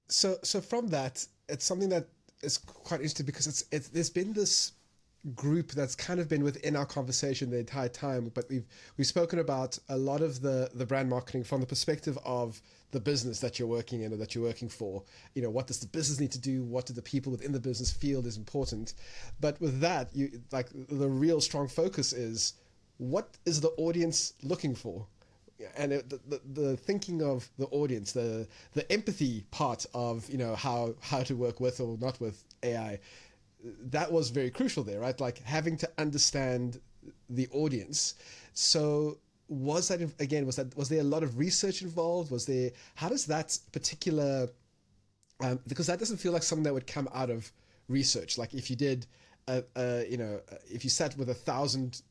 So from that, it's something that is quite interesting because it's there's been this group that's kind of been within our conversation the entire time, but we've spoken about a lot of the brand marketing from the perspective of the business that you're working in or that you're working for. You know, what does the business need to do? What do the people within the business feel is important? But with that, you like the real strong focus is what is the audience looking for? And the thinking of the audience, the empathy part of how to work with or not with AI, that was very crucial there, right? Like having to understand the audience. So was that again? Was there a lot of research involved? Was there? How does that particular because that doesn't feel like something that would come out of research. Like if you did, if you sat with 1,000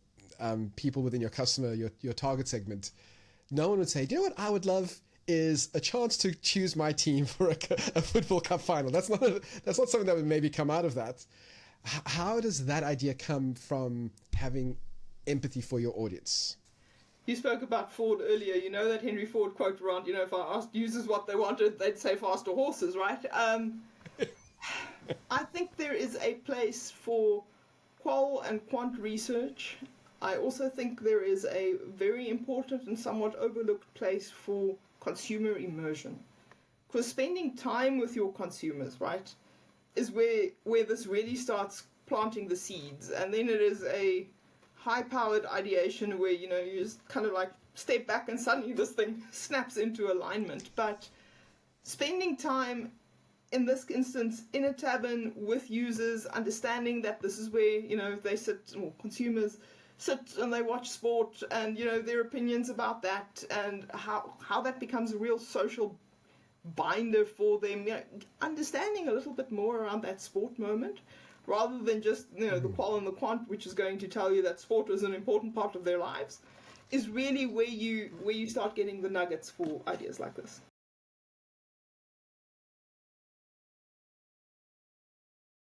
people within your customer, your target segment, no one would say, "Do you know what I would love is a chance to choose my team for a football cup final." That's not something that would maybe come out of that. How does that idea come from having empathy for your audience? You spoke about Ford earlier. You know that Henry Ford quote around, if I asked users what they wanted, they'd say faster horses, right? I think there is a place for qual and quant research. I also think there is a very important and somewhat overlooked place for consumer immersion. Because spending time with your consumers, right, is where this really starts planting the seeds. And then it is a high-powered ideation where, you just kind of like step back and suddenly this thing snaps into alignment. But spending time in this instance in a tavern with users, understanding that this is where they sit, or consumers sit and they watch sport, and their opinions about that, and how that becomes a real social binder for them. Understanding a little bit more around that sport moment, rather than just the qual and the quant, which is going to tell you that sport is an important part of their lives, is really where you start getting the nuggets for ideas like this.